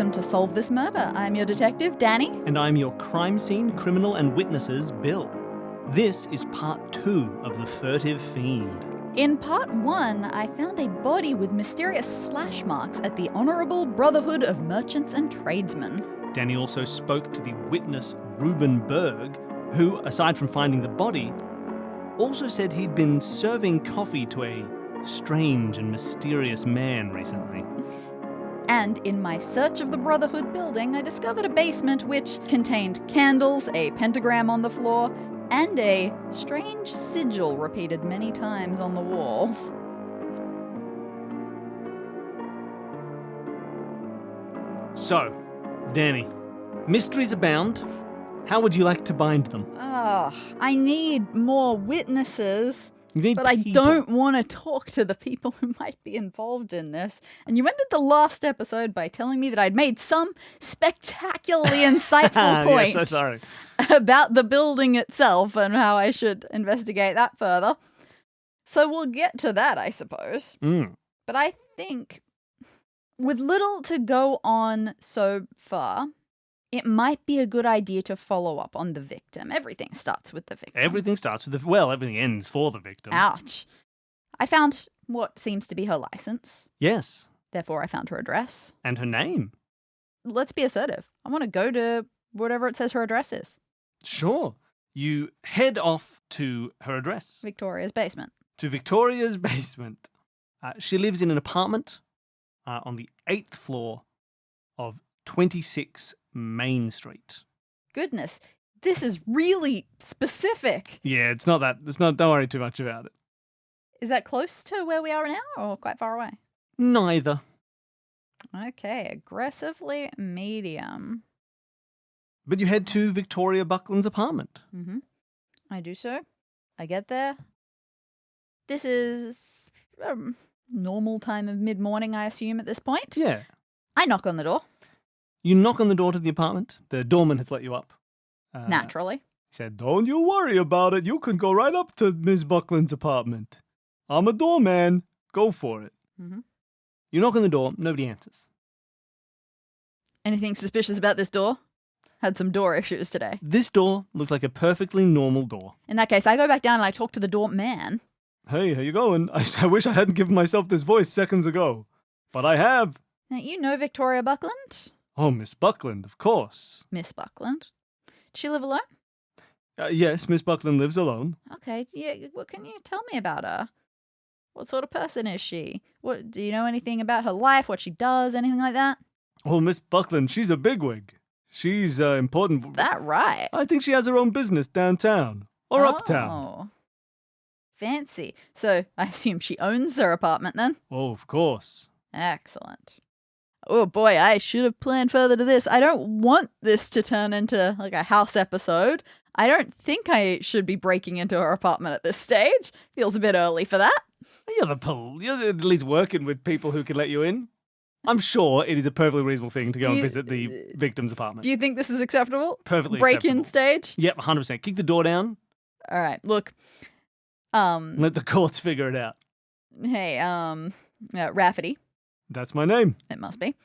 welcome to Solve This Murder. I'm your detective, Dani. And I'm your crime scene criminal and witnesses, Bill. This is part 2 of the Furtive Fiend. In part 1, I found a body with mysterious slash marks at the Honourable Brotherhood of Merchants and Tradesmen. Dani also spoke to the witness Reuben Berg, who, aside from finding the body, also said he'd been serving coffee to a strange and mysterious man recently. And in my search of the Brotherhood building, I discovered a basement which contained candles, a pentagram on the floor, and a strange sigil repeated many times on the walls. So, Dani, mysteries abound. How would you like to bind them? I need more witnesses. You need But I people. don't want to talk to the people who might be involved in this. And you ended the last episode by telling me that I'd made some spectacularly insightful point Yeah, so sorry. about the building itself and how I should investigate that further. So we'll get to that, I suppose. But I think with little to go on so far, it might be a good idea to follow up on the victim. Everything starts with the victim. Everything starts with everything ends for the victim. Ouch. I found what seems to be her license. Yes. Therefore, I found her address. And her name. Let's be assertive. I want to go to whatever it says her address is. Sure. You head off to her address. Victoria's basement. To Victoria's basement. She lives in an apartment on the 8th floor of 26 Main Street. Goodness, this is really specific. Yeah, don't worry too much about it. Is that close to where we are now or quite far away? Neither. Okay, aggressively medium. But you head to Victoria Buckland's apartment. Mm-hmm. I do so. I get there. This is a normal time of mid-morning, I assume, at this point. Yeah. I knock on the door. You knock on the door to the apartment. The doorman has let you up. Naturally. He said, "Don't you worry about it. You can go right up to Miss Buckland's apartment. I'm a doorman. Go for it." Mm-hmm. You knock on the door. Nobody answers. Anything suspicious about this door? Had some door issues today. This door looks like a perfectly normal door. In that case, I go back down and I talk to the doorman. "Hey, how you going? I wish I hadn't given myself this voice seconds ago. But I have." Now, you know Victoria Buckland? "Oh, Miss Buckland, of course." Miss Buckland. Does she live alone? "Yes, Miss Buckland lives alone." Okay, yeah. What can you tell me about her? What sort of person is she? What do you know anything about her life? What she does? Anything like that? "Oh, Miss Buckland, she's a bigwig. She's important." That right? "I think she has her own business downtown or uptown." Oh, fancy. So I assume she owns her apartment then? "Oh, of course." Excellent. Oh boy, I should have planned further to this. I don't want this to turn into like a house episode. I don't think I should be breaking into her apartment at this stage. Feels a bit early for that. You're at least working with people who can let you in. I'm sure it is a perfectly reasonable thing to go and visit the victim's apartment. Do you think this is acceptable? Perfectly Break-in acceptable. stage? Yep, 100%. Kick the door down. All right, look. Let the courts figure it out. Hey, Rafferty. That's my name. It must be.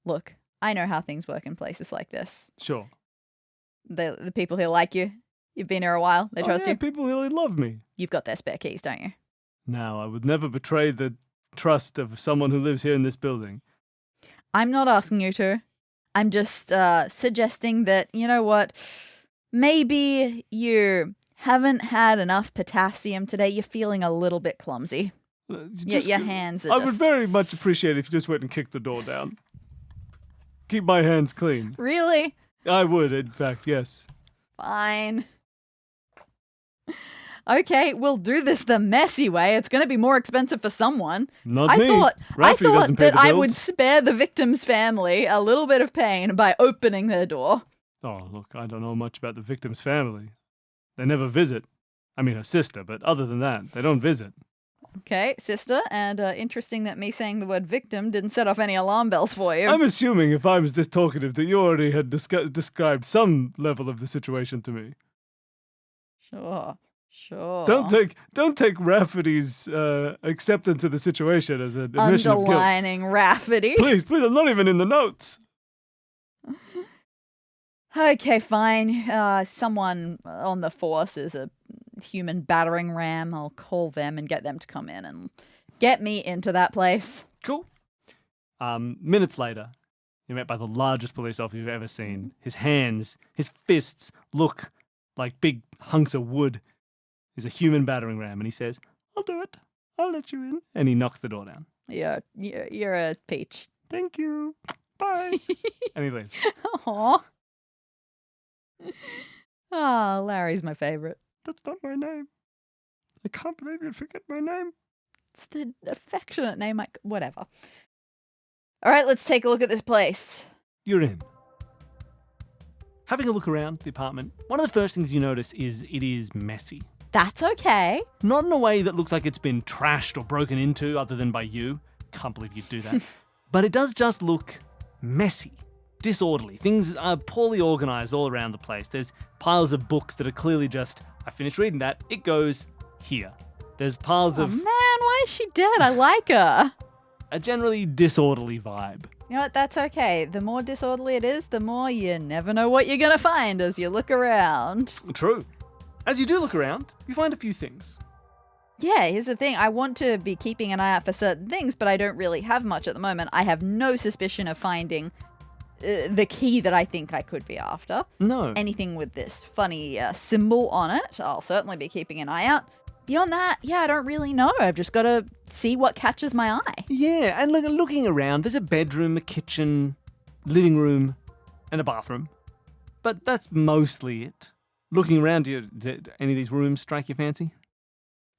Look, I know how things work in places like this. Sure. The people here like you. You've been here a while. They trust you. People really love me. You've got their spare keys, don't you? Now, I would never betray the trust of someone who lives here in this building. I'm not asking you to. I'm just suggesting that, you know what, maybe you haven't had enough potassium today. You're feeling a little bit clumsy. Your hands are I would very much appreciate it if you just went and kicked the door down. Keep my hands clean. Really? I would, in fact, yes. Fine. Okay, we'll do this the messy way. It's going to be more expensive for someone. Not me. I Ralphie thought doesn't pay that the I bills. would spare the victim's family a little bit of pain by opening their door. Oh, look, I don't know much about the victim's family. They never visit. I mean, her sister, but other than that, they don't visit. Okay, sister, and interesting that me saying the word victim didn't set off any alarm bells for you. I'm assuming if I was this talkative that you already had described some level of the situation to me. Sure. Sure. Don't take Rafferty's acceptance of the situation as an admission of guilt. Underlining Rafferty. Please, I'm not even in the notes. Okay, fine. Someone on the force is a human battering ram. I'll call them and get them to come in and get me into that place. Cool. Minutes later, you're met by the largest police officer you've ever seen. His hands, his fists look like big hunks of wood. He's a human battering ram, and he says, "I'll do it. I'll let you in." And he knocks the door down. You're a peach. "Thank you. Bye." And he leaves. Aww. Ah, Larry's my favorite. "That's not my name. I can't believe you'd forget my name." It's the affectionate name. Whatever. All right, let's take a look at this place. You're in. Having a look around the apartment, one of the first things you notice is it is messy. That's okay. Not in a way that looks like it's been trashed or broken into other than by you. Can't believe you'd do that. But it does just look messy, disorderly. Things are poorly organised all around the place. There's piles of books that are clearly just, I finished reading that, it goes here. There's piles of... man, why is she dead? I like her. A generally disorderly vibe. You know what? That's okay. The more disorderly it is, the more you never know what you're going to find as you look around. True. As you do look around, you find a few things. Yeah, here's the thing. I want to be keeping an eye out for certain things, but I don't really have much at the moment. I have no suspicion of finding the key that I think I could be after. No. Anything with this funny symbol on it, I'll certainly be keeping an eye out. Beyond that, yeah, I don't really know. I've just got to see what catches my eye. Yeah, and looking around, there's a bedroom, a kitchen, living room, and a bathroom. But that's mostly it. Looking around, did any of these rooms strike your fancy?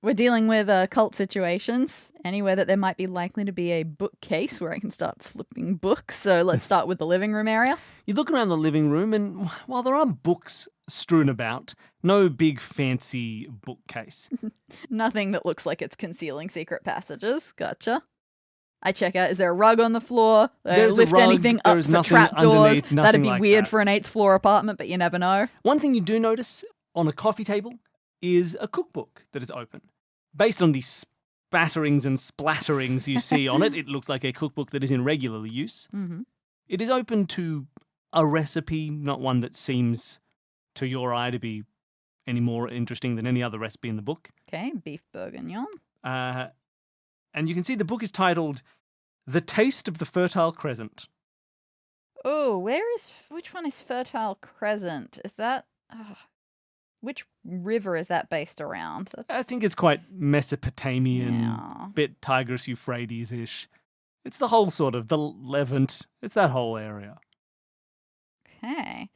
We're dealing with cult situations. Anywhere that there might be likely to be a bookcase where I can start flipping books. So let's start with the living room area. You look around the living room, and while there are books strewn about, no big fancy bookcase. Nothing that looks like it's concealing secret passages. Gotcha. I check out, is there a rug on the floor? Lift rug, anything up for trapdoors? That'd be like weird that. for an 8th floor apartment, but you never know. One thing you do notice on a coffee table is a cookbook that is open. Based on the spatterings and splatterings you see on it, it looks like a cookbook that is in regular use. Mm-hmm. It is open to a recipe, not one that seems to your eye to be any more interesting than any other recipe in the book. Okay, beef bourguignon. And you can see the book is titled The Taste of the Fertile Crescent. Oh, which one is Fertile Crescent? Is that... which river is that based around? I think it's quite Mesopotamian, Yeah. bit Tigris-Euphrates-ish. It's the whole sort of, the Levant, it's that whole area. Okay.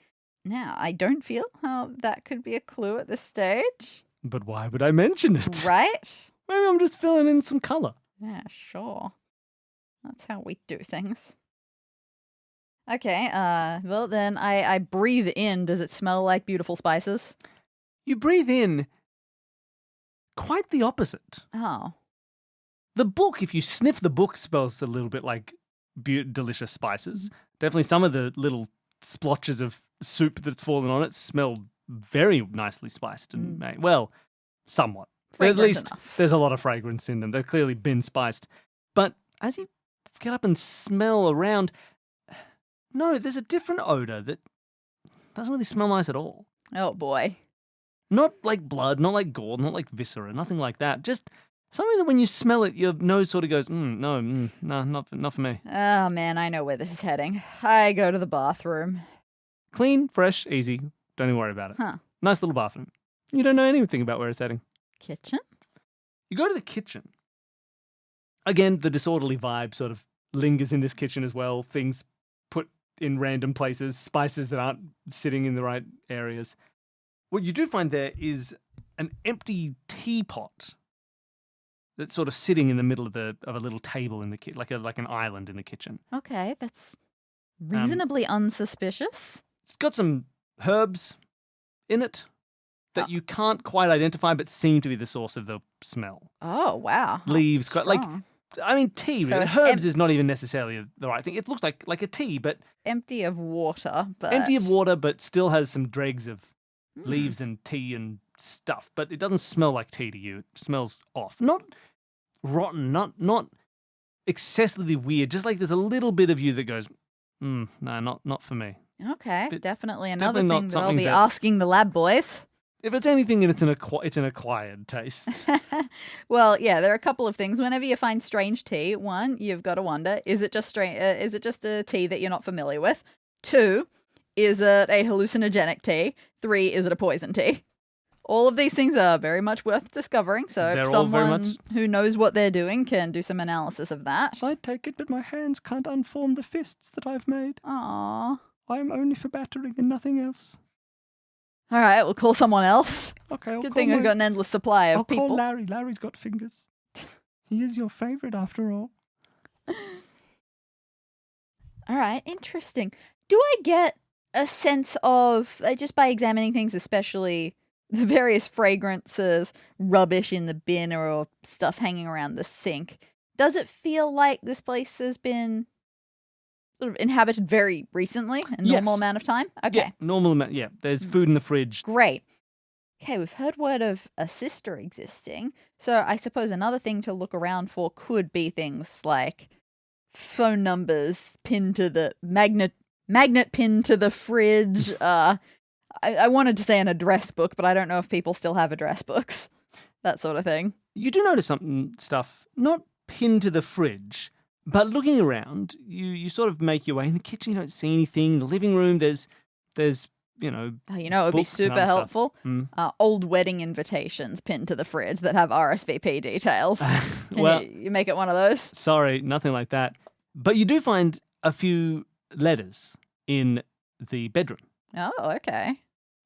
Now, I don't feel how that could be a clue at this stage. But why would I mention it? Right? Maybe I'm just filling in some colour. Yeah, sure. That's how we do things. Okay, well then I breathe in. Does it smell like beautiful spices? You breathe in quite the opposite. Oh. The book, if you sniff the book, smells a little bit like delicious spices. Definitely some of the little splotches of soup that's fallen on it smell very nicely spiced and made. Well, somewhat. Fragrant At least enough. there's a lot of fragrance in them. They've clearly been spiced. But as you get up and smell around, no, there's a different odor that doesn't really smell nice at all. Oh boy. Not like blood, not like gore, not like viscera, nothing like that. Just something that when you smell it, your nose sort of goes, no, not for me. Oh man, I know where this is heading. I go to the bathroom. Clean, fresh, easy. Don't even worry about it. Huh. Nice little bathroom. You don't know anything about where it's heading. Kitchen? You go to the kitchen. Again, the disorderly vibe sort of lingers in this kitchen as well. Things put in random places, spices that aren't sitting in the right areas. What you do find there is an empty teapot that's sort of sitting in the middle of a little table in the kitchen, like an island in the kitchen. Okay, that's reasonably unsuspicious. It's got some herbs in it that you can't quite identify, but seem to be the source of the smell. Oh, wow. Leaves, tea. So Really. it's Herbs is not even necessarily the right thing. It looks like a tea, but empty of water, but still has some dregs of leaves and tea and stuff. But it doesn't smell like tea to you. It smells off. Not rotten, not excessively weird. Just like there's a little bit of you that goes, No, not for me. Okay, But definitely another not thing that I'll something be that- asking the lab boys. If it's anything, it's an acquired taste. Well, yeah, there are a couple of things. Whenever you find strange tea, one, you've got to wonder, is it just a tea that you're not familiar with? Two, is it a hallucinogenic tea? Three, is it a poison tea? All of these things are very much worth discovering, so They're all very someone much- who knows what they're doing can do some analysis of that. I take it, but my hands can't unform the fists that I've made. Aww. I am only for battering and nothing else. All right, we'll call someone else. Okay, Good thing we've got an endless supply of I'll people. call Larry. Larry's got fingers. He is your favourite after all. All right, interesting. Do I get a sense of, just by examining things, especially the various fragrances, rubbish in the bin or stuff hanging around the sink, does it feel like this place has been sort of inhabited very recently, a normal Yes. amount of time? Okay, Yeah, normal amount. Yeah, there's food in the fridge. great. Okay, we've heard word of a sister existing, so I suppose another thing to look around for could be things like phone numbers pinned to the magnet pinned to the fridge. I wanted to say an address book, but I don't know if people still have address books. That sort of thing. You do notice stuff not pinned to the fridge, but looking around, you sort of make your way in the kitchen. You don't see anything. In the living room, there's Oh, it would be books and super other stuff. helpful. Mm. Old wedding invitations pinned to the fridge that have RSVP details. Can Well, you make it one of those? sorry, nothing like that. But you do find a few letters in the bedroom. Oh, okay.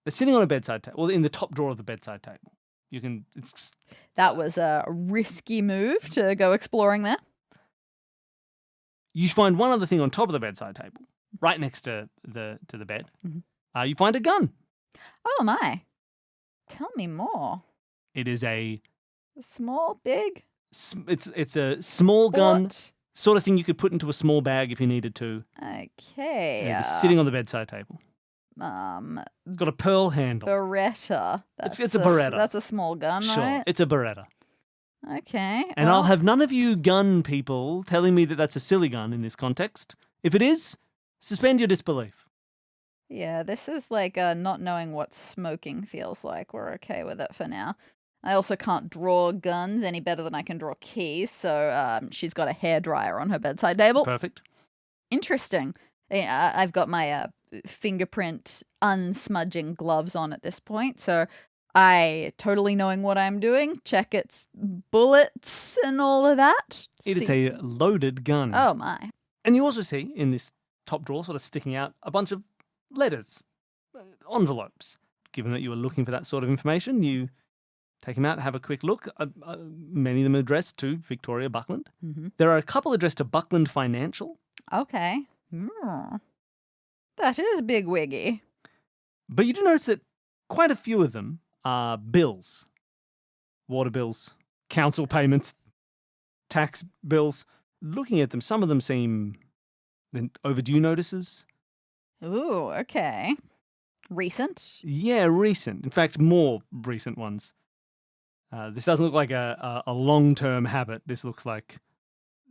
They're sitting on a bedside table, well, in the top drawer of the bedside table. That was a risky move to go exploring there. You find one other thing on top of the bedside table, right next to the bed. Mhm. You find a gun. Oh my. Tell me more. It is Small, big? it's a small gun, What? sort of thing you could put into a small bag if you needed to. Okay. And it's sitting on the bedside table. It's got a pearl handle. Beretta. It's a Beretta. That's a small gun, Sure, right? it's a Beretta. Okay. And I'll have none of you gun people telling me that that's a silly gun in this context. If it is, suspend your disbelief. Yeah, this is like not knowing what smoking feels like. We're okay with it for now. I also can't draw guns any better than I can draw keys, so she's got a hairdryer on her bedside table. Perfect. Interesting. Yeah, I've got my fingerprint unsmudging gloves on at this point, so I, totally knowing what I'm doing, check its bullets and all of that. It is a loaded gun. Oh my. And you also see in this top drawer, sort of sticking out, a bunch of letters, envelopes. Given that you were looking for that sort of information, you take them out, have a quick look. Many of them addressed to Victoria Buckland. Mm-hmm. There are a couple addressed to Buckland Financial. Okay. That is big wiggy. But you do notice that quite a few of them are bills. Water bills, council payments, tax bills. Looking at them, some of them seem overdue notices. Ooh, okay. Recent? Yeah, recent. In fact, more recent ones. This doesn't look like a long-term habit. This looks like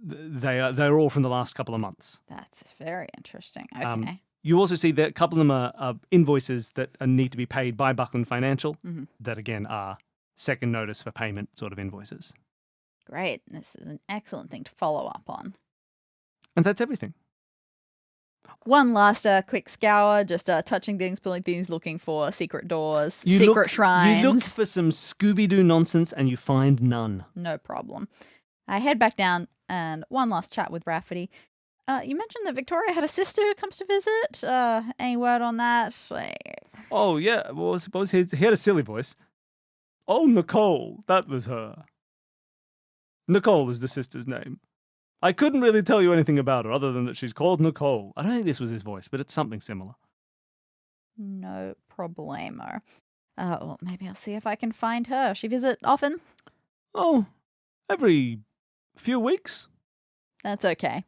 they're all from the last couple of months. That's very interesting. Okay. You also see that a couple of them are invoices that need to be paid by Buckland Financial. Mm-hmm. That again are second notice for payment sort of invoices. Great. This is an excellent thing to follow up on. And that's everything. One last quick scour, just touching things, pulling things, looking for secret doors, shrines. You look for some Scooby-Doo nonsense and you find none. No problem. I head back down and one last chat with Rafferty. You mentioned that Victoria had a sister who comes to visit. Any word on that? Oh, yeah. Well, I suppose he had a silly voice. Oh, Nicole. That was her. Nicole is the sister's name. I couldn't really tell you anything about her other than that she's called Nicole. I don't think this was his voice, but it's something similar. No problemo. Well, maybe I'll see if I can find her. She visit often? Oh, every few weeks. That's okay.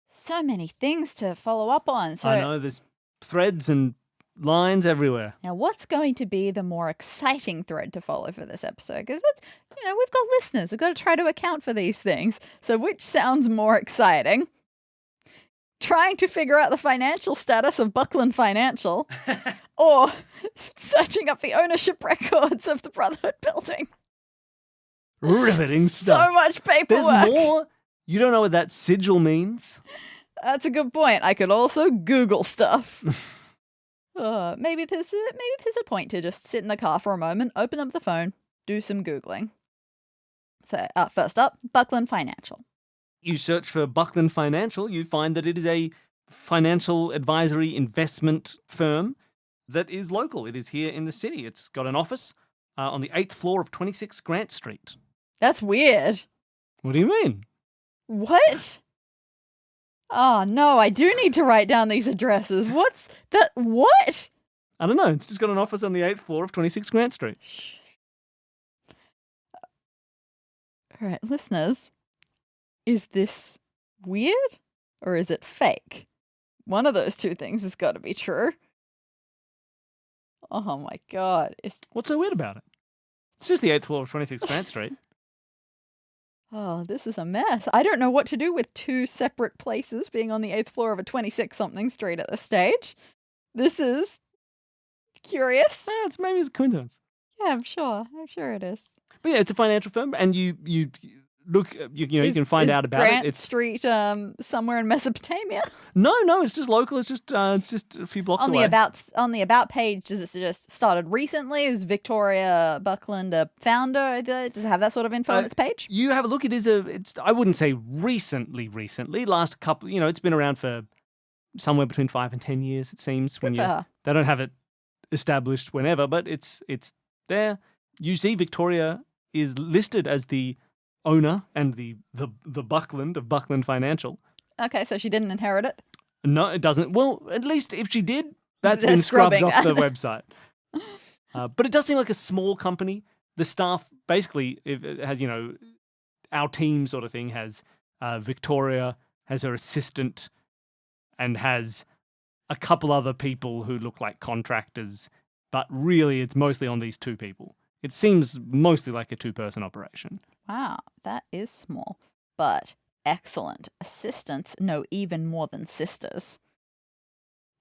So many things to follow up on. So I know, there's threads and lines everywhere. now, what's going to be the more exciting thread to follow for this episode? Because that's, we've got listeners. We've got to try to account for these things. So which sounds more exciting? trying to figure out the financial status of Buckland Financial, or searching up the ownership records of the Brotherhood building. Riveting stuff. So much paperwork. There's more. You don't know what that sigil means. That's a good point. I could also Google stuff. Maybe there's a point to just sit in the car for a moment, open up the phone, do some Googling. So, first up, Buckland Financial. You search for Buckland Financial, you find that it is a financial advisory investment firm that is local. It is here in the city. It's got an office on the 8th floor of 26 Grant Street. That's weird. What do you mean? What? Oh, no, I do need to write down these addresses. What's that? What? I don't know. It's just got an office on the 8th floor of 26 Grant Street. All right, listeners, is this weird or is it fake? One of those two things has got to be true. Oh my God. What's so weird about it? It's just the 8th floor of 26 Grant Street. Oh, this is a mess. I don't know what to do with two separate places being on the 8th floor of a 26-something street at this stage. This is curious. Maybe it's a coincidence. Yeah, I'm sure. I'm sure it is. But yeah, it's a financial firm, and you look, you can find out about Grant it. It's Street somewhere in Mesopotamia? No, it's just local. It's just a few blocks away. On the about page, does it just started recently? Is Victoria Buckland a founder? Does it have that sort of info on its page? You have a look. It's I wouldn't say recently. Last couple, it's been around for somewhere between 5 and 10 years. It seems Good for her. They don't have it established whenever, but it's there. You see, Victoria is listed as the owner and the Buckland of Buckland Financial. Okay, so she didn't inherit it? No, it doesn't. Well, at least if she did, that's been scrubbed off the website. But it does seem like a small company. The staff, basically, it has, our team sort of thing has Victoria, has her assistant, and has a couple other people who look like contractors. But really, it's mostly on these two people. It seems mostly like a two-person operation. Wow, that is small, but excellent. Assistants know even more than sisters.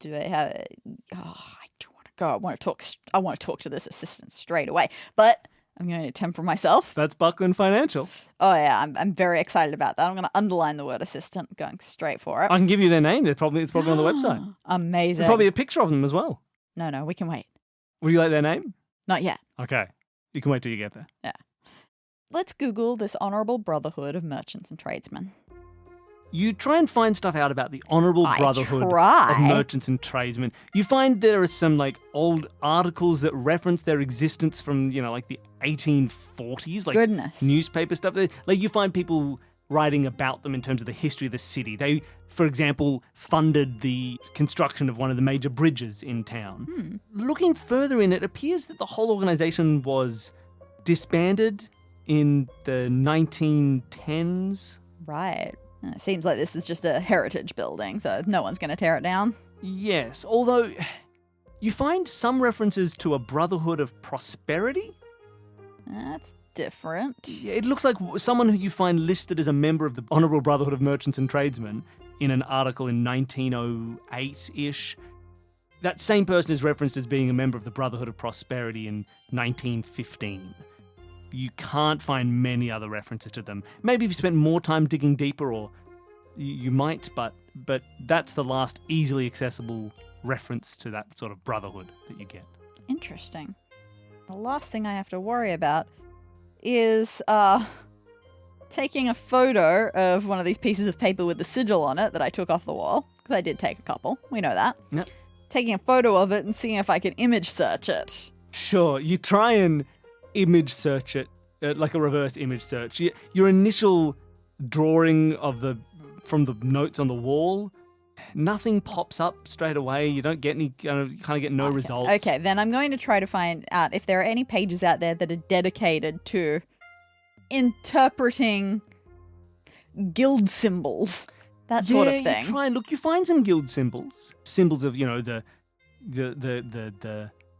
Do they have? I do want to go. I want to talk to this assistant straight away. But I'm going to temper myself. That's Buckland Financial. Oh yeah, I'm very excited about that. I'm going to underline the word assistant, going straight for it. I can give you their name. It's probably on the website. Amazing. There's probably a picture of them as well. No, we can wait. Would you like their name? Not yet. Okay. You can wait till you get there. Yeah. Let's Google this Honourable Brotherhood of Merchants and Tradesmen. You try and find stuff out about the Honourable Brotherhood of Merchants and Tradesmen. You find there are some old articles that reference their existence from, the 1840s, Goodness. Newspaper stuff. You find people writing about them in terms of the history of the city. They, for example, funded the construction of one of the major bridges in town. Looking further in, it appears that the whole organisation was disbanded in the 1910s. Right. It seems like this is just a heritage building, so no one's going to tear it down. Yes, although you find some references to a Brotherhood of Prosperity. That's different. It looks like someone who you find listed as a member of the Honourable Brotherhood of Merchants and Tradesmen in an article in 1908-ish. That same person is referenced as being a member of the Brotherhood of Prosperity in 1915. You can't find many other references to them. Maybe if you spent more time digging deeper, or you might, but that's the last easily accessible reference to that sort of brotherhood that you get. Interesting. The last thing I have to worry about is taking a photo of one of these pieces of paper with the sigil on it that I took off the wall, because I did take a couple. We know that. Yep. Taking a photo of it and seeing if I can image search it. Sure, you try and image search it, like a reverse image search. Your initial drawing from the notes on the wall, nothing pops up straight away. You don't get any, you kind of get no results. Okay, then I'm going to try to find out if there are any pages out there that are dedicated to interpreting guild symbols, that sort of thing. You try and look. You find some guild symbols of the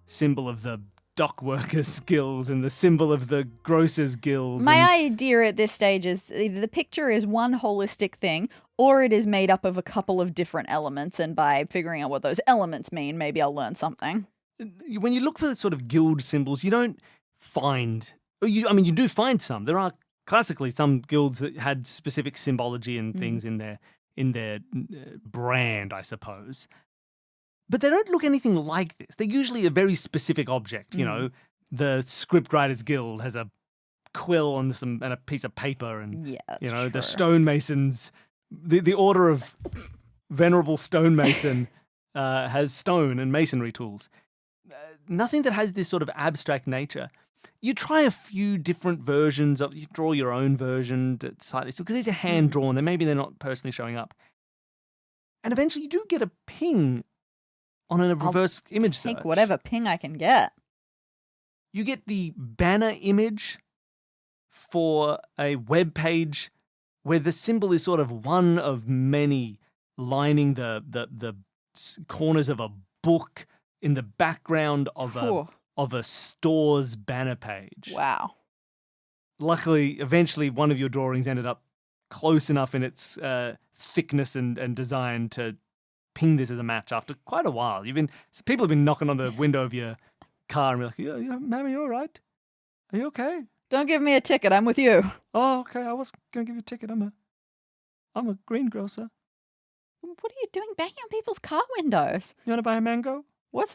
symbol of the dock workers guild and the symbol of the grocers guild. My idea at this stage is either the picture is one holistic thing, Or it is made up of a couple of different elements, and by figuring out what those elements mean, maybe I'll learn something. When you look for the sort of guild symbols, you don't find... you do find some. There are classically some guilds that had specific symbology and things in their brand, I suppose. But they don't look anything like this. They're usually a very specific object, you know. The Scriptwriters Guild has a quill and a piece of paper, and true. The stonemasons, the Order of Venerable Stonemason has stone and masonry tools. Nothing that has this sort of abstract nature. You try a few different versions of. You draw your own version that's slightly, because these are hand drawn. Then maybe they're not personally showing up. And eventually, you do get a ping on a reverse image search. Take whatever ping I can get. You get the banner image for a web page where the symbol is sort of one of many lining the corners of a book in the background of a store's banner page. Wow. Luckily, eventually one of your drawings ended up close enough in its thickness and design to ping this as a match after quite a while. People have been knocking on the window of your car and be like, yeah, ma'am, are you all right? Are you okay? Don't give me a ticket. I'm with you. Oh, okay. I was going to give you a ticket. I'm a greengrocer. What are you doing banging on people's car windows? You want to buy a mango? What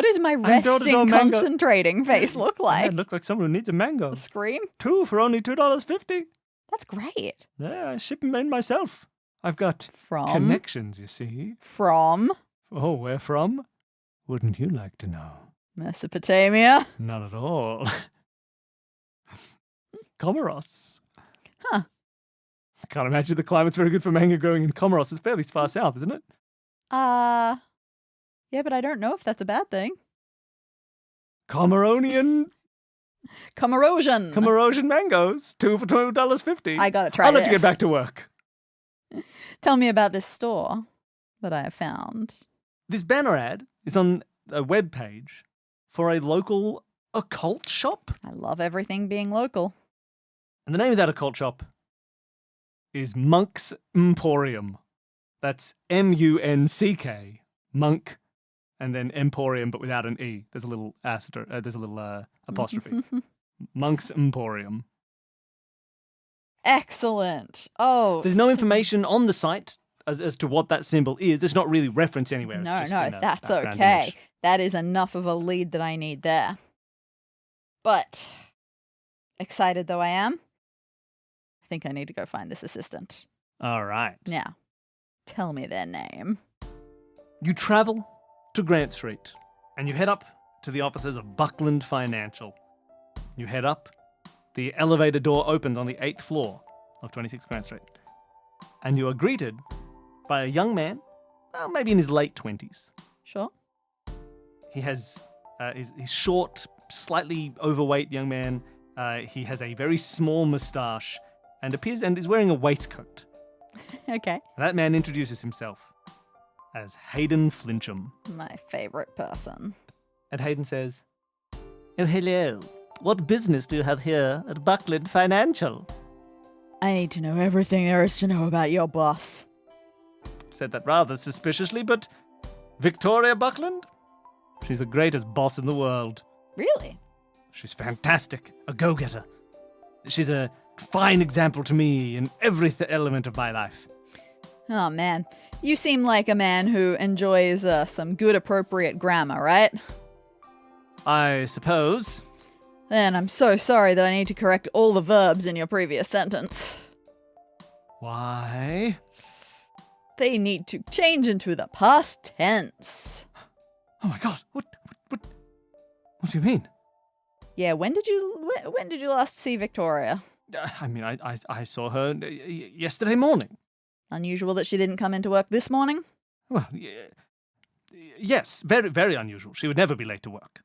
does my resting, concentrating face look like? Yeah, it looks like someone who needs a mango. A scream? 2 for only $2.50. That's great. Yeah, I ship them in myself. I've got connections, you see. From? Oh, where from? Wouldn't you like to know? Mesopotamia? Not at all. Comoros. Huh. I can't imagine the climate's very good for mango growing in Comoros. It's fairly far south, isn't it? Yeah, but I don't know if that's a bad thing. Comorosian mangoes. 2 for $2.50. I gotta try I'll let you get back to work. Tell me about this store that I have found. This banner ad is on a web page for a local occult shop. I love everything being local. And the name of that occult shop is Monk's Emporium. That's M-U-N-C-K. Monk, and then Emporium, but without an E. There's a little apostrophe. Monk's Emporium. Excellent. Oh. There's no information on the site as to what that symbol is. It's not really referenced anywhere. No, that's okay. Image. That is enough of a lead that I need there. But, excited though I am, I think I need to go find this assistant. All right. Now, tell me their name. You travel to Grant Street, and you head up to the offices of Buckland Financial. You head up. The elevator door opens on the 8th floor of 26 Grant Street. And you are greeted by a young man, maybe in his late 20s. Sure. He has, he's short, slightly overweight young man. He has a very small moustache and is wearing a waistcoat. Okay. That man introduces himself as Hayden Flincham. My favorite person. And Hayden says, "Oh, hello. What business do you have here at Buckland Financial?" "I need to know everything there is to know about your boss." Said that rather suspiciously, but Victoria Buckland? She's the greatest boss in the world. Really? She's fantastic. A go-getter. She's a fine example to me in every element of my life. Oh, man. You seem like a man who enjoys some good, appropriate grammar, right? I suppose. Then I'm so sorry that I need to correct all the verbs in your previous sentence. Why? They need to change into the past tense. Oh my god, what do you mean? Yeah, when did you last see Victoria? I saw her yesterday morning. Unusual that she didn't come into work this morning? Well, yes, very, very unusual. She would never be late to work.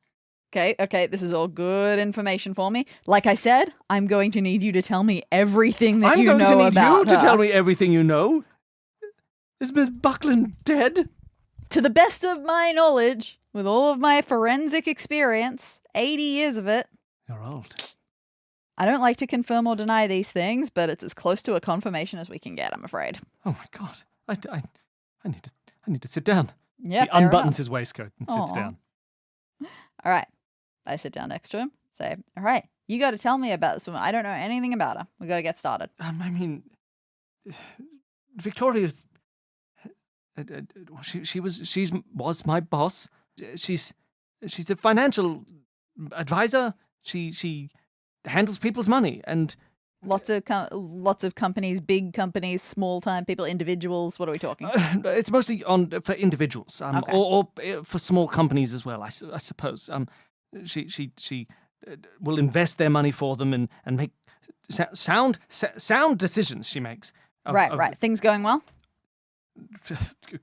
Okay, this is all good information for me. Like I said, I'm going to need you to tell me everything that you know about her. I'm going to need you to tell me everything you know. Is Miss Buckland dead? To the best of my knowledge, with all of my forensic experience, 80 years of it. You're old. I don't like to confirm or deny these things, but it's as close to a confirmation as we can get, I'm afraid. Oh my God. I need to sit down. Yeah, he unbuttons his waistcoat and sits down. All right. I sit down next to him, say, all right, you got to tell me about this woman. I don't know anything about her. We got to get started. I mean, Victoria's... she was my boss. She's a financial advisor. She handles people's money and... Lots of companies, big companies, small-time people, individuals. What are we talking? It's mostly for individuals, Okay. or for small companies as well. I suppose. She will invest their money for them and make sound decisions. She makes. Right. Things going well?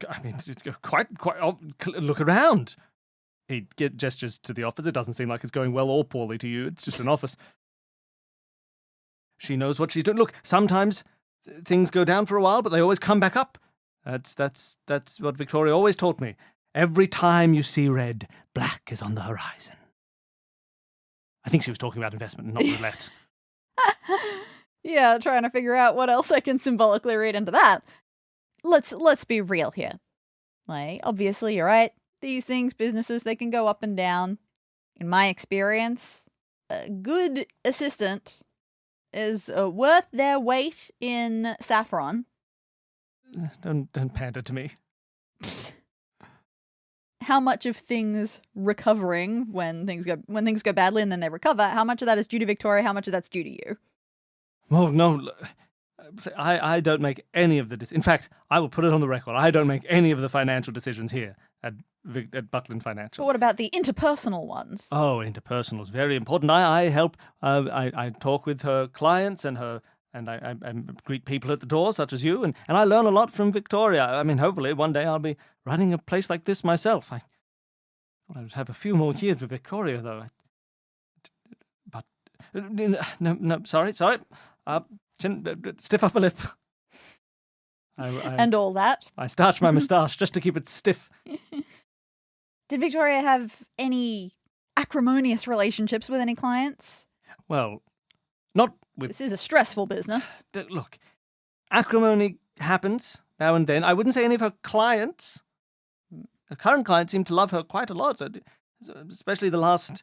I mean, quite. Look around. He gestures to the office. It doesn't seem like it's going well or poorly to you. It's just an office. She knows what she's doing. Look, sometimes things go down for a while, but they always come back up. That's what Victoria always taught me. Every time you see red, black is on the horizon. I think she was talking about investment, not roulette. Yeah, trying to figure out what else I can symbolically read into that. Let's be real here. Like, obviously, you're right. These things, businesses, they can go up and down. In my experience, a good assistant is worth their weight in saffron. Don't pander to me. How much of things recovering when things go badly and then they recover? How much of that is due to Victoria? How much of that's due to you? Well, no, I don't make any of the decisions. In fact, I will put it on the record. I don't make any of the financial decisions here at Buckland Financial. But what about the interpersonal ones? Oh, interpersonal is very important. I help. I talk with her clients and I greet people at the door, such as you, and I learn a lot from Victoria. I mean, hopefully one day I'll be running a place like this myself. I thought I would have a few more years with Victoria, though. But no, sorry. Stiff upper lip. And all that. I starched my moustache just to keep it stiff. Did Victoria have any acrimonious relationships with any clients? Well, not with... This is a stressful business. Look, acrimony happens now and then. I wouldn't say any of her clients. Her current clients seem to love her quite a lot, especially the last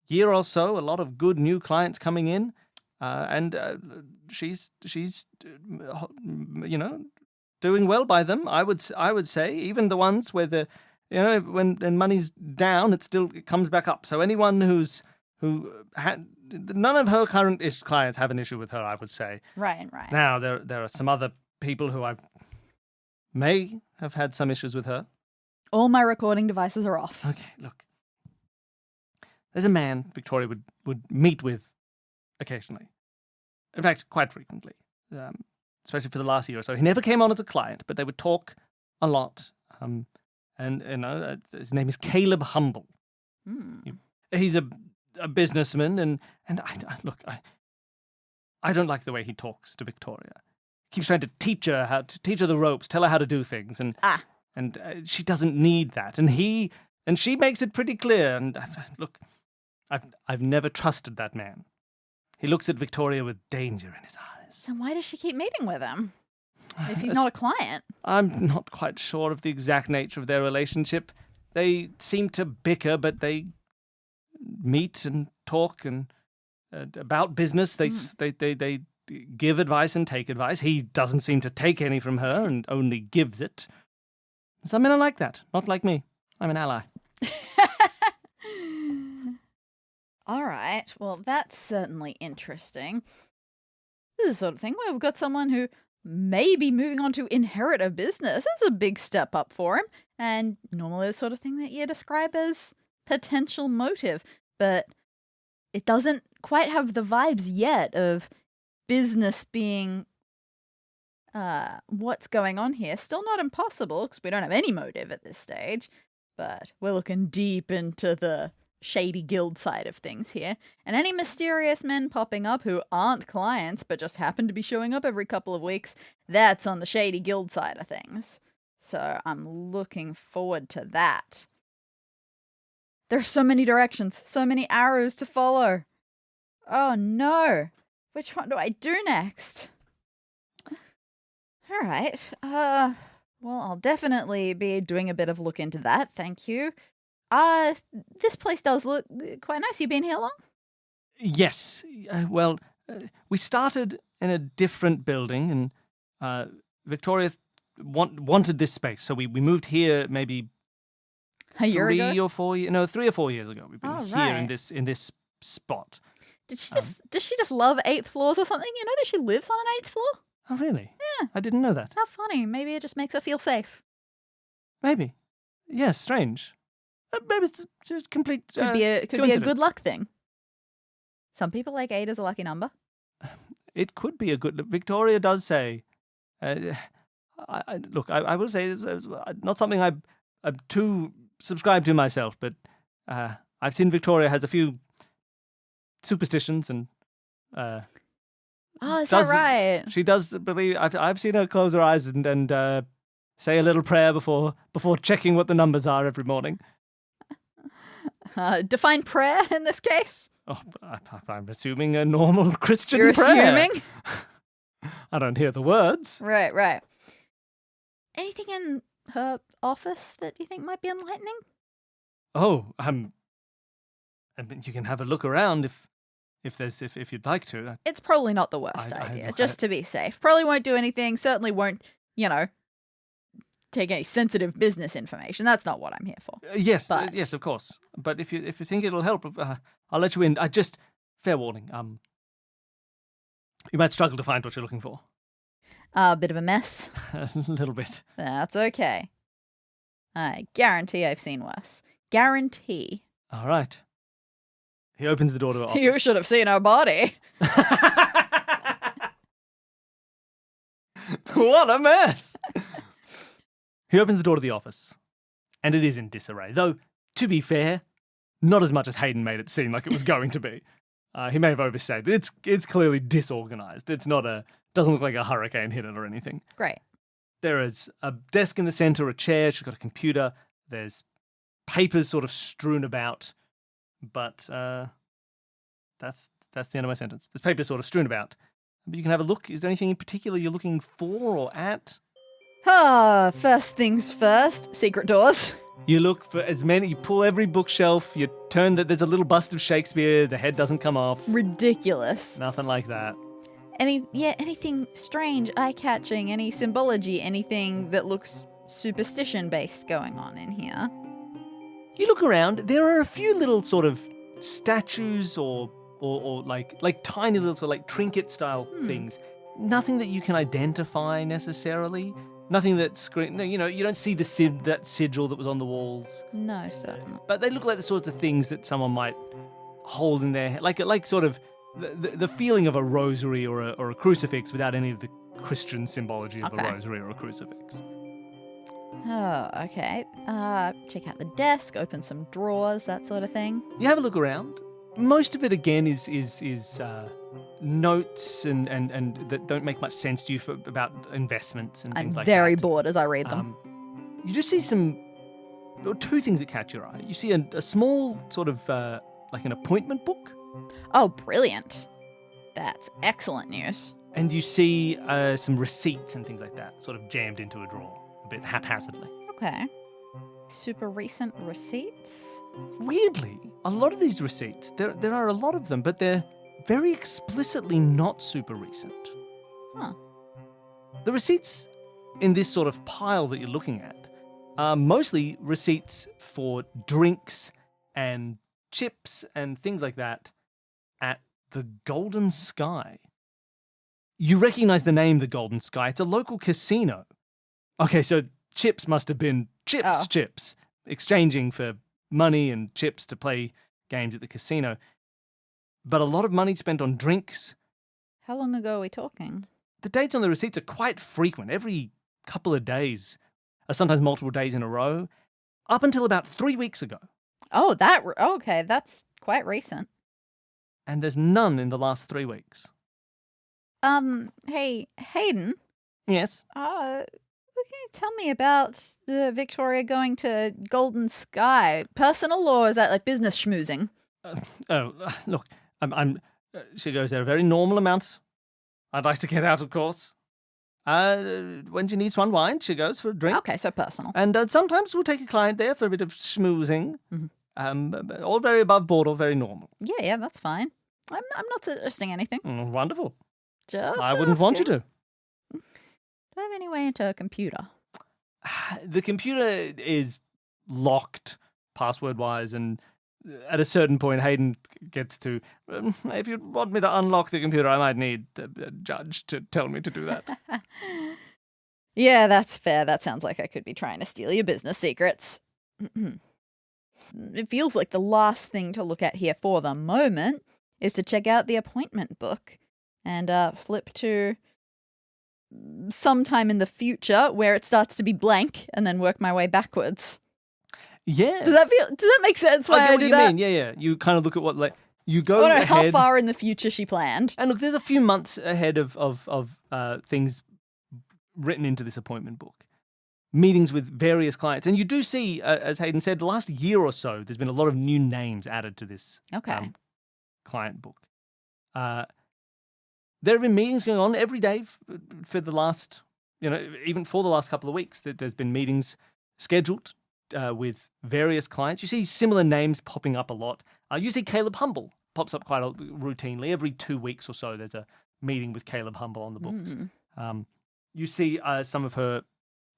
year or so. A lot of good new clients coming in, and she's doing well by them. I would say even the ones where when money's down, it comes back up. So anyone none of her current clients have an issue with her, I would say. Right. Now there are some other people who I may have had some issues with her. All my recording devices are off. Okay, look. There's a man Victoria would meet with occasionally. In fact, quite frequently. Especially for the last year or so. He never came on as a client, but they would talk a lot. And his name is Caleb Humble. He's a businessman, and I don't like the way he talks to Victoria. He keeps trying to teach her the ropes, tell her how to do things, and she doesn't need that. And she makes it pretty clear. And look, I've never trusted that man. He looks at Victoria with danger in his eyes. And why does she keep meeting with him? If he's not a client. I'm not quite sure of the exact nature of their relationship. They seem to bicker, but they meet and talk and about business. They give advice and take advice. He doesn't seem to take any from her and only gives it. Some men are like that, not like me. I'm an ally. All right. Well, that's certainly interesting. This is the sort of thing where we've got someone who may be moving on to inherit a business. That's a big step up for him. And normally the sort of thing that you describe as potential motive. But it doesn't quite have the vibes yet of business being what's going on here. Still not impossible, because we don't have any motive at this stage. But we're looking deep into the shady guild side of things here. And any mysterious men popping up who aren't clients but just happen to be showing up every couple of weeks, that's on the shady guild side of things. So I'm looking forward to that. There's so many directions, so many arrows to follow. Oh no. Which one do I do next? All right. Well, I'll definitely be doing a bit of look into that. Thank you. This place does look quite nice. You been here long? Yes. We started in a different building, and Victoria wanted this space, so we moved here maybe a year ago? 3 or 4 years. No, 3 or 4 years ago. We've been here right. in this spot. Does she just love 8th floors or something? You know that she lives on an 8th floor? Oh, really? Yeah. I didn't know that. How funny. Maybe it just makes her feel safe. Maybe. Yes, strange. Maybe it's just complete Could be a good luck thing. Some people like 8 as a lucky number. It could be a good... Victoria does say... I will say this is not something I'm too subscribed to myself, but I've seen Victoria has a few superstitions and... is that right? She does believe... I've seen her close her eyes and say a little prayer before checking what the numbers are every morning. Define prayer in this case? Oh, I'm assuming a normal Christian prayer. You're assuming? I don't hear the words. Right. Anything in her office that you think might be enlightening? Oh, you can have a look around if you'd like to. It's probably not the worst idea, just to be safe. Probably won't do anything. Certainly won't, take any sensitive business information. That's not what I'm here for. Yes, of course. But if you think it'll help, I'll let you in. Fair warning. You might struggle to find what you're looking for. A bit of a mess. A little bit. That's okay. I guarantee I've seen worse. Guarantee. All right. He opens the door to her office. You should have seen her body. What a mess! He opens the door to the office, and it is in disarray. Though, to be fair, not as much as Hayden made it seem like it was going to be. He may have overstated. It's clearly disorganized. Doesn't look like a hurricane hit it or anything. Great. There is a desk in the center, a chair. She's got a computer. There's papers sort of strewn about, but that's the end of my sentence. There's papers sort of strewn about, but you can have a look. Is there anything in particular you're looking for or at? First things first. Secret doors. You look for as many. You pull every bookshelf. You turn there's a little bust of Shakespeare. The head doesn't come off. Ridiculous. Nothing like that. Anything strange, eye-catching, any symbology, anything that looks superstition-based going on in here. You look around. There are a few little sort of statues or like tiny little sort of like trinket-style things. Nothing that you can identify necessarily. Nothing that you don't see that sigil that was on the walls. No, certainly. But they look like the sorts of things that someone might hold in their like sort of the feeling of a rosary or a crucifix without any of the Christian symbology of a rosary or a crucifix. Oh, okay. Check out the desk, open some drawers, that sort of thing. You have a look around. Most of it again is notes and that don't make much sense to you about investments and things like that. I'm very bored as I read them. You just see two things that catch your eye. You see a small sort of like an appointment book. Oh, brilliant. That's excellent news. And you see some receipts and things like that sort of jammed into a drawer a bit haphazardly. Okay. Super recent receipts? Weirdly, a lot of these receipts, there are a lot of them, but they're very explicitly not super recent. Huh. The receipts in this sort of pile that you're looking at are mostly receipts for drinks and chips and things like that at the Golden Sky. You recognize the name The Golden Sky. It's a local casino. Okay, so chips must have been chips, exchanging for money and chips to play games at the casino. But a lot of money spent on drinks. How long ago are we talking? The dates on the receipts are quite frequent, every couple of days, sometimes multiple days in a row, up until about 3 weeks ago. Oh, okay, that's quite recent. And there's none in the last 3 weeks. Hey, Hayden? Yes? Can you tell me about Victoria going to Golden Sky? Personal or is that like business schmoozing? Look, I'm She goes, there are very normal amounts I'd like to get out, of course. When she needs to unwind, she goes for a drink. Okay, so personal. And sometimes we'll take a client there for a bit of schmoozing. All very above board, all very normal. Yeah, that's fine. I'm not suggesting anything. Wonderful. Just I wouldn't want you to. Do I have any way into a computer? The computer is locked password-wise, and at a certain point, Hayden gets to, if you want me to unlock the computer, I might need a judge to tell me to do that. Yeah, that's fair. That sounds like I could be trying to steal your business secrets. It feels like the last thing to look at here for the moment is to check out the appointment book and flip to sometime in the future where it starts to be blank and then work my way backwards. Yeah. Does that make sense why I get what do you that? mean. Yeah. You kind of look at what, you go I ahead. how far in the future she planned. And look, there's a few months ahead of things written into this appointment book. Meetings with various clients. And you do see, as Hayden said, the last year or so, there's been a lot of new names added to this client book. There have been meetings going on every day for the last, even for the last couple of weeks. There's been meetings scheduled with various clients. You see similar names popping up a lot. You see Caleb Humble pops up quite routinely. Every 2 weeks or so, there's a meeting with Caleb Humble on the books. You see some of her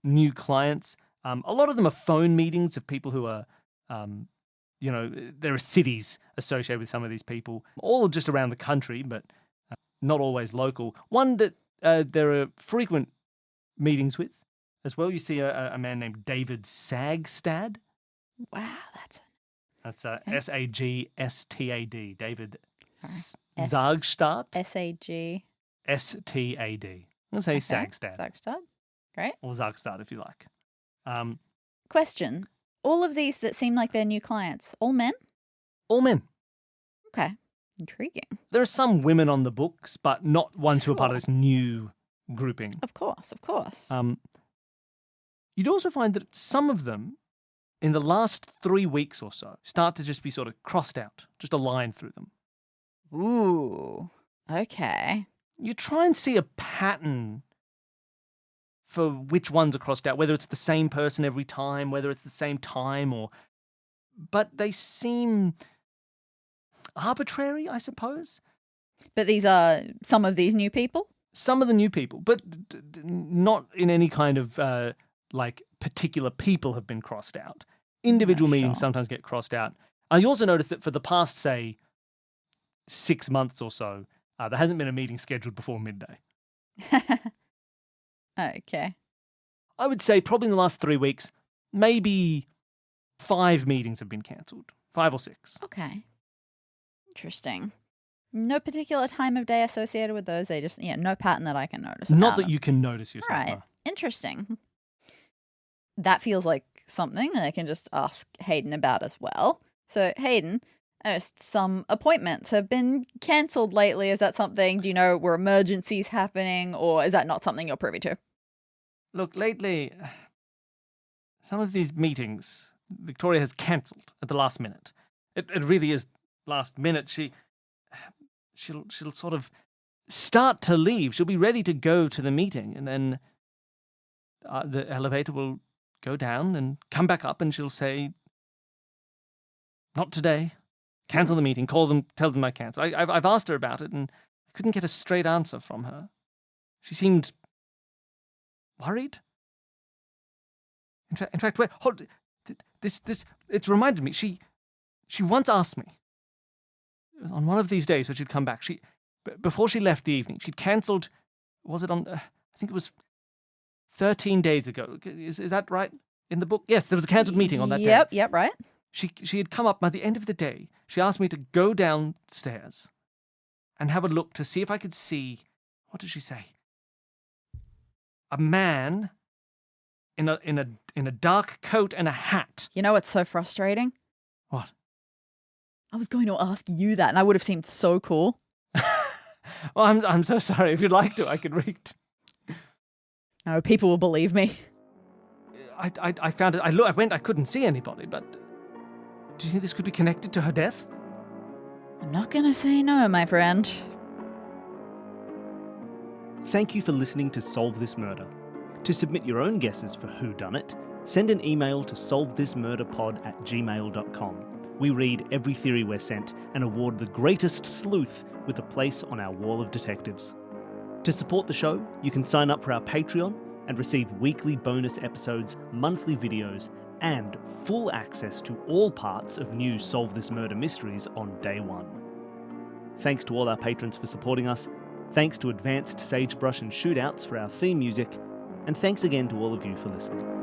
new clients. A lot of them are phone meetings of people who are, there are cities associated with some of these people, all just around the country, but not always local. One that there are frequent meetings with as well. You see a man named David Sagstad. Wow, that's Sagstad. David Zagstad. Sagstad. Let's say Sagstad. Sagstad. Great. Or Zagstad, if you like. Question. All of these that seem like they're new clients, all men? All men. Okay. Intriguing. There are some women on the books, but not ones who are part of this new grouping. Of course. You'd also find that some of them, in the last 3 weeks or so, start to just be sort of crossed out, just a line through them. Ooh. Okay. You try and see a pattern for which ones are crossed out, whether it's the same person every time, whether it's the same time, but they seem arbitrary, I suppose. But these are some of these new people? Some of the new people, but not in any kind of, particular people have been crossed out. Individual meetings sometimes get crossed out. You also notice that for the past, say, 6 months or so, there hasn't been a meeting scheduled before midday. Okay. I would say probably in the last 3 weeks, maybe 5 meetings have been cancelled. 5 or 6. Okay. Interesting. No particular time of day associated with those. They just, no pattern that I can notice. Not that you can notice yourself. Right. No. Interesting. That feels like something that I can just ask Hayden about as well. So, Hayden, some appointments have been cancelled lately. Is that something, do you know, were emergencies happening, or is that not something you're privy to? Look, lately, some of these meetings, Victoria has cancelled at the last minute. It really is last minute. She'll sort of start to leave. She'll be ready to go to the meeting, and then the elevator will go down and come back up, and she'll say, "Not today. Cancel the meeting. Call them. Tell them I cancel." I've asked her about it, and I couldn't get a straight answer from her. She seemed worried. In fact, wait, hold. This. It's reminded me. She once asked me on one of these days when she'd come back. Before she left the evening, she'd cancelled. Was it on? I think it was 13 days ago. Is that right in the book? Yes, there was a cancelled meeting on that day. Yep, right. She had come up by the end of the day. She asked me to go downstairs and have a look to see if I could see, what did she say? A man in a dark coat and a hat. You know what's so frustrating? What? I was going to ask you that, and I would have seemed so cool. Well, I'm so sorry. If you'd like to, I could read. No, people will believe me. I found it. I couldn't see anybody, but do you think this could be connected to her death? I'm not gonna say no, my friend. Thank you for listening to Solve This Murder. To submit your own guesses for whodunit, send an email to solvethismurderpod@gmail.com. We read every theory we're sent and award the greatest sleuth with a place on our wall of detectives. To support the show, you can sign up for our Patreon and receive weekly bonus episodes, monthly videos, and full access to all parts of new Solve This Murder mysteries on day one. Thanks to all our patrons for supporting us. Thanks to Advanced Sagebrush and Shootouts for our theme music. And thanks again to all of you for listening.